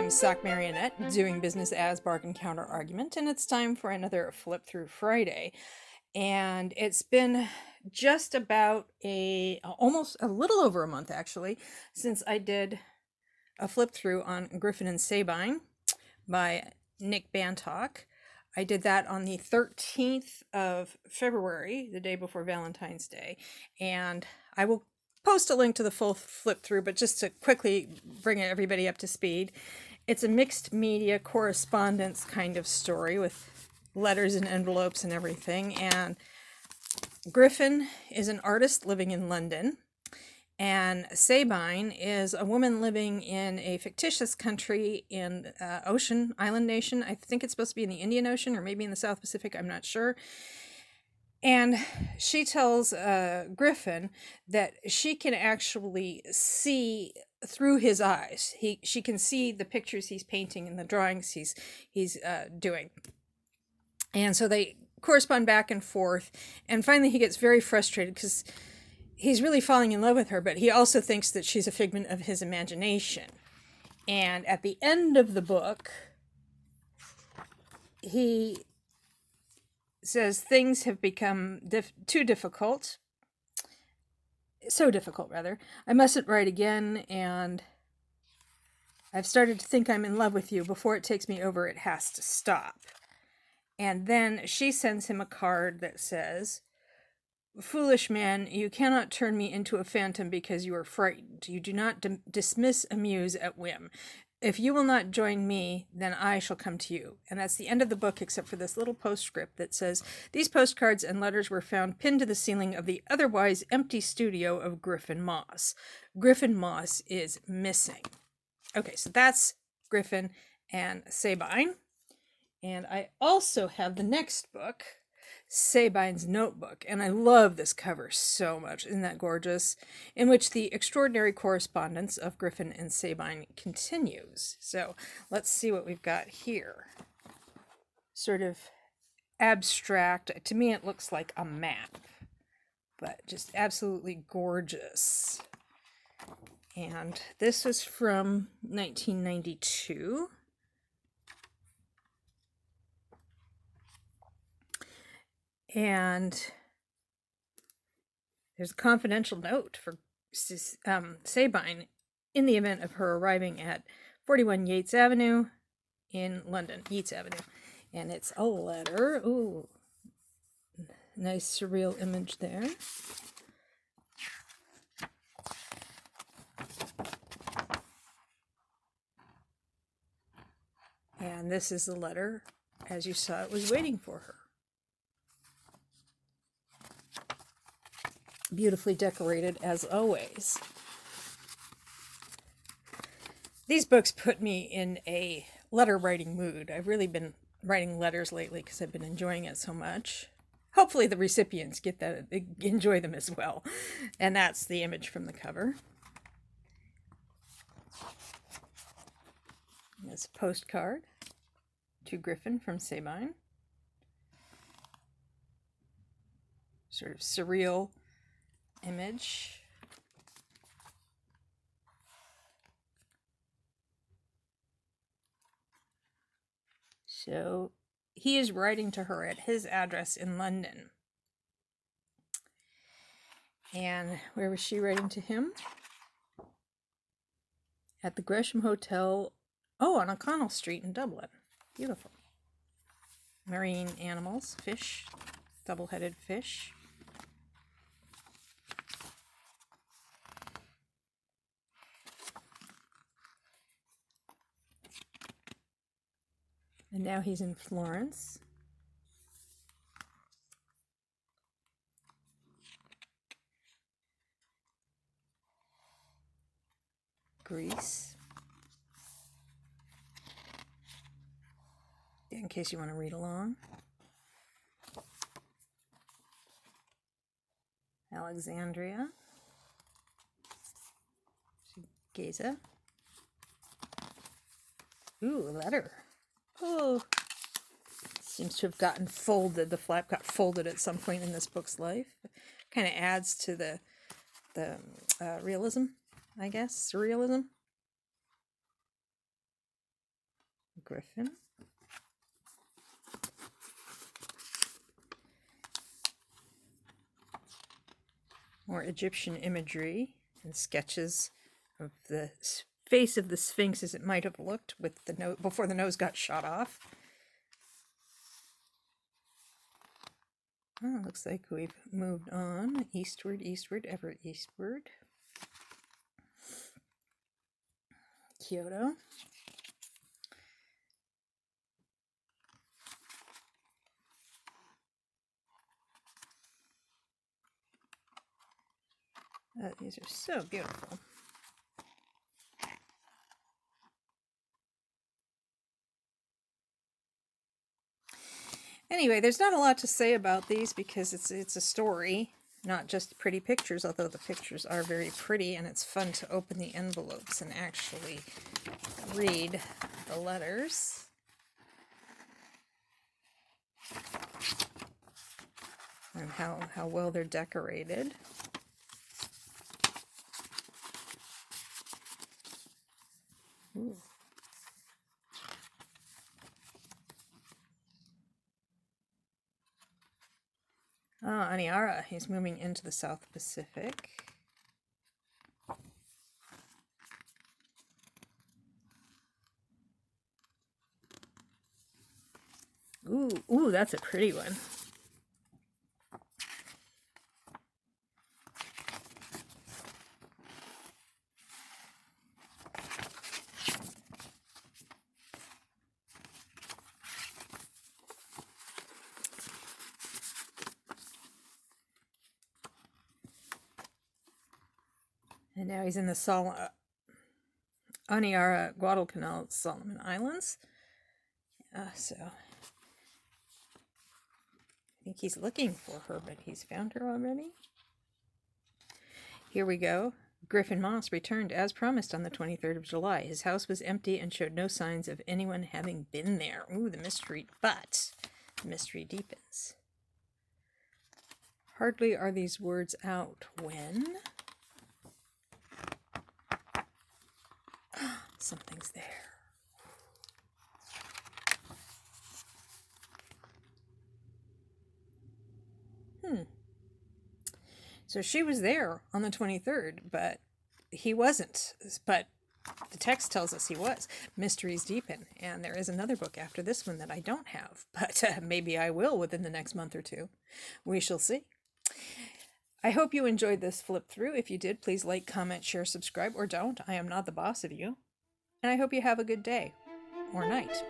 I'm Sock Marionette, doing business as Bargain Counter Argument, and it's time for another Flip Through Friday. And it's been just about almost a little over a month actually since I did a flip through on Griffin and Sabine by Nick Bantock. I did that on the 13th of February, the day before Valentine's Day, and I will post a link to the full flip through, but just to quickly bring everybody up to speed, it's a mixed media correspondence kind of story with letters and envelopes and everything. And Griffin is an artist living in London, and Sabine is a woman living in a fictitious country in Ocean Island Nation. I think it's supposed to be in the Indian Ocean or maybe in the South Pacific. I'm not sure. And she tells Griffin that she can actually see through his eyes. She can see the pictures he's painting and the drawings he's doing. And so they correspond back and forth. And finally, he gets very frustrated because he's really falling in love with her, but he also thinks that she's a figment of his imagination. And at the end of the book, he says things have become too difficult. So difficult, rather. I mustn't write again, and I've started to think I'm in love with you. Before it takes me over, it has to stop. And then she sends him a card that says, "Foolish man, you cannot turn me into a phantom because you are frightened. You do not dismiss a muse at whim. If you will not join me, then I shall come to you." And that's the end of the book, except for this little postscript that says, "These postcards and letters were found pinned to the ceiling of the otherwise empty studio of Griffin Moss." Griffin Moss is missing. Okay, so that's Griffin and Sabine. And I also have the next book, Sabine's Notebook, and I love this cover so much. Isn't that gorgeous? In which the extraordinary correspondence of Griffin and Sabine continues. So let's see what we've got here. Sort of abstract. To me, it looks like a map, but just absolutely gorgeous. And this was from 1992. And there's a confidential note for Sabine in the event of her arriving at 41 Yeats Avenue in London. Yeats Avenue. And it's a letter. Ooh, nice surreal image there. And this is the letter, as you saw, it was waiting for her. Beautifully decorated as always. These books put me in a letter writing mood. I've really been writing letters lately because I've been enjoying it so much. Hopefully the recipients get that, enjoy them as well. And that's the image from the cover. It's a postcard to Griffin from Sabine. Sort of surreal image. So he is writing to her at his address in London. And where was she writing to him? At the Gresham Hotel, on O'Connell Street in Dublin. Beautiful. Marine animals, fish, double-headed fish. And now he's in Florence. Greece. In case you want to read along. Alexandria. Gaza. Ooh, a letter. Oh, seems to have gotten folded. The flap got folded at some point in this book's life. Kind of adds to the realism, I guess, surrealism. griffin. More Egyptian imagery and sketches of the face of the Sphinx as it might have looked with the nose before the nose got shot off. Oh, looks like we've moved on eastward, eastward, ever eastward. Kyoto. These are so beautiful. Anyway, there's not a lot to say about these because it's a story, not just pretty pictures, although the pictures are very pretty, and it's fun to open the envelopes and actually read the letters. And how well they're decorated. Ooh. Oh, Aniara, he's moving into the South Pacific. Ooh, that's a pretty one. And now he's in the Aniara Guadalcanal Solomon Islands. So I think he's looking for her, but he's found her already. Here we go. Griffin Moss returned as promised on the 23rd of July. His house was empty and showed no signs of anyone having been there. Ooh, the mystery, but the mystery deepens. Hardly are these words out when something's there. So she was there on the 23rd, but he wasn't. But the text tells us he was. Mysteries deepen, and there is another book after this one that I don't have, but maybe I will within the next month or two. We shall see. I hope you enjoyed this flip through. If you did, please like, comment, share, subscribe, or don't. I am not the boss of you. And I hope you have a good day or night.